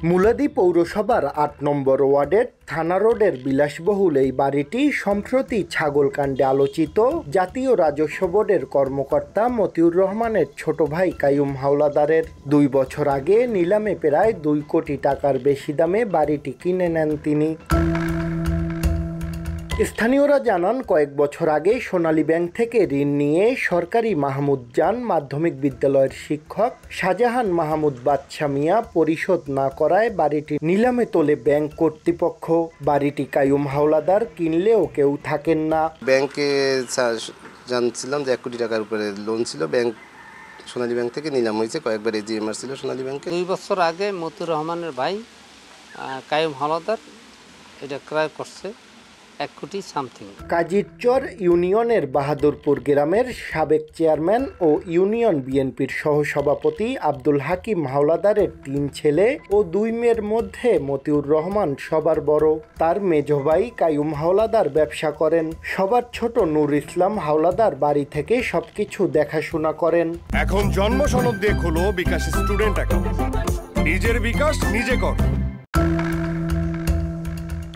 মুলাদি পৌরসভার ৮ নম্বর ওয়ার্ডের থানা রোডের বিলাসবহুল এই বাড়িটি সম্প্রতি ছাগলকাণ্ডে আলোচিত জাতীয় রাজস্ব বোর্ডের কর্মকর্তা মতিউর রহমানের ছোট ভাই কাইয়ুম হাওলাদারের। ২ বছর আগে নিলামে প্রায় ২ কোটি টাকার বেশি দামে বাড়িটি কিনে নেন তিনি। স্থানীয়রা জানান, কয়েক বছর আগে সোনালী ব্যাংক থেকে ঋণ নিয়ে সরকারি মাহমুদজান মাধ্যমিক বিদ্যালয়ের শিক্ষক শাহজাহান মাহমুদ বাদশা মিয়া পরিশোধ না করায় বাড়িটি নিলামে তোলে ব্যাংক কর্তৃপক্ষ। বাড়িটি কাইয়ুম হাওলাদার কিনলেও কেউ থাকেন না। ব্যাংকে জানছিলাম যে ১ কোটি টাকার উপরে লোন ছিল, ব্যাংক সোনালী ব্যাংক থেকে নিলাম হয়েছে, কয়েকবার এজিএমআর ছিল সোনালী ব্যাংকে। ২ বছর আগে মতিউর রহমানের ভাই কাইয়ুম হাওলাদার এটা ক্রয় করছে ১ কোটি সামথিং। কাজিরচর ইউনিয়নের বাহাদুরপুর গ্রামের সাবেক চেয়ারম্যান ও ইউনিয়ন বিএনপির সহসভাপতি আব্দুল হাকিম হাওলাদারের ৩ ছেলে ও ২ মেয়ের মধ্যে মতিউর রহমান সবার বড়। তার মেজ ভাই কাইয়ুম হাওলাদার ব্যবসা করেন। সবার ছোট নূর ইসলাম হাওলাদার বাড়ি থেকে সবকিছু দেখাশোনা করেন। এখন জন্ম সনদ দিয়ে খোলো বিকাশ স্টুডেন্ট অ্যাকাউন্ট, নিজের বিকাশ নিজে কর।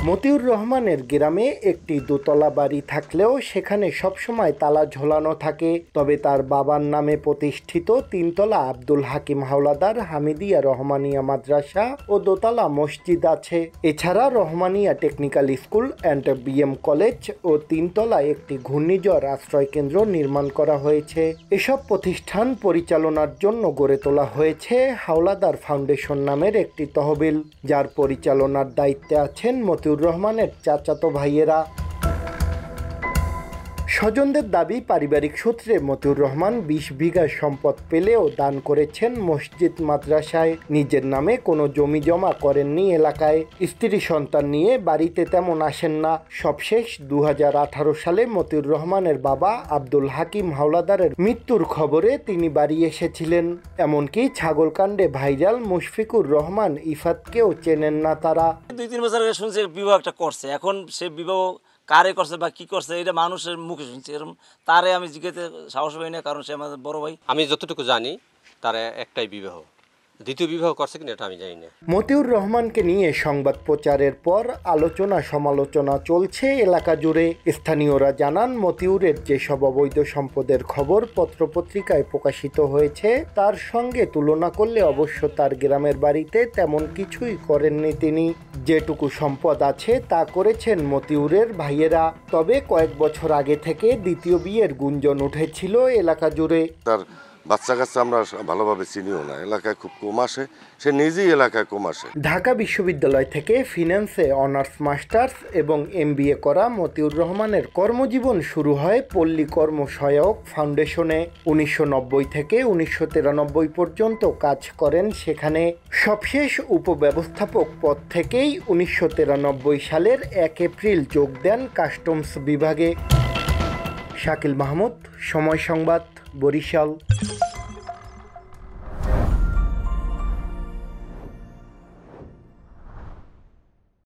মতিউর রহমানের গ্রামে একটি দোতলা বাড়ি থাকলেও সেখানে সবসময় তালা ঝোলানো থাকে। তবে তার বাবার নামে প্রতিষ্ঠিত ৩ তলা আব্দুল হাকিম হাওলাদার হামিদিয়া রহমানিয়া মাদ্রাসা ও দোতলা মসজিদ আছে। এছাড়া Rahmania technical school and BM college ও ৩ তলা একটি ঘূর্ণিঝড় আশ্রয় কেন্দ্র নির্মাণ করা হয়েছে। এসব প্রতিষ্ঠান পরিচালনার জন্য গড়ে তোলা হয়েছে হাওলাদার ফাউন্ডেশন নামের একটি তহবিল, যার পরিচালনার দায়িত্বে আছেন মতিউর রহমানের চাচাতো ভাইয়েরা। স্বজনদের দাবি, পারিবারিক সূত্রে মতিউর রহমান ২০ বিঘা সম্পদ পেলেও দান করেছেন মসজিদ মাদ্রাসায়। নিজের নামে কোনো জমি জমা করেননি এলাকায়। স্ত্রী সন্তান নিয়ে বাড়িতে তেমন আসেন না। সবশেষ ২০১৮ সালে মতিউর রহমানের বাবা আব্দুল হাকিম হাওলাদারের মৃত্যুর খবরে তিনি বাড়ি এসেছিলেন। এমনকি ছাগলকাণ্ডে ভাইরাল মুশফিকুর রহমান ইফাতকেও চেনেন না তারা। ২-৩ বছর আগে শুনছি বিবাহ একটা করছে, এখন সে বিবাহ কারে করছে বা কি করছে এটা মানুষের মুখে শুনছি, এরকম তারে আমি জিজ্ঞাসা সাহস পাই না, কারণ সে আমাদের বড় ভাই। আমি যতটুকু জানি তার একটাই বিবাহ, দ্বিতীয় বিবাহ করছে কিনা এটা আমি জানি না। মতিউর রহমানকে নিয়ে সংবাদ প্রচারের পর আলোচনা সমালোচনা চলছে এলাকা জুড়ে। স্থানীয়রা জানান, মতিউরের যেসব অবৈধ সম্পদের খবর পত্রপত্রিকায় প্রকাশিত হয়েছে তার সঙ্গে তুলনা করলে অবশ্য তার গ্রামের বাড়িতে তেমন কিছুই করেননি তিনি। যেটুকু সম্পদ আছে তা করেছেন মতিউরের ভাইয়েরা। তবে কয়েক বছর আগে থেকে দ্বিতীয় বিয়ের গুঞ্জন উঠেছিল এলাকা জুড়ে। তার বাচ্চা কাচ্চা আমরা ভালোভাবে চিনিও না, এলাকায় খুব কম আসে, সে নিজেই এলাকায় কম আসে। ঢাকা বিশ্ববিদ্যালয় থেকে ফিন্যান্সে অনার্স মাস্টার্স এবং MBA করা মতিউর রহমানের কর্মজীবন শুরু হয় পল্লী কর্মসহায়ক ফাউন্ডেশনে। ১৯৯০ থেকে ১৯৯৩ পর্যন্ত কাজ করেন সেখানে। সবশেষ উপব্যবস্থাপক পদ থেকেই ১৯৯৩ সালের ১ এপ্রিল যোগ দেন কাস্টমস বিভাগে। শাকিল মাহমুদ, সময় সংবাদ, বরিশাল।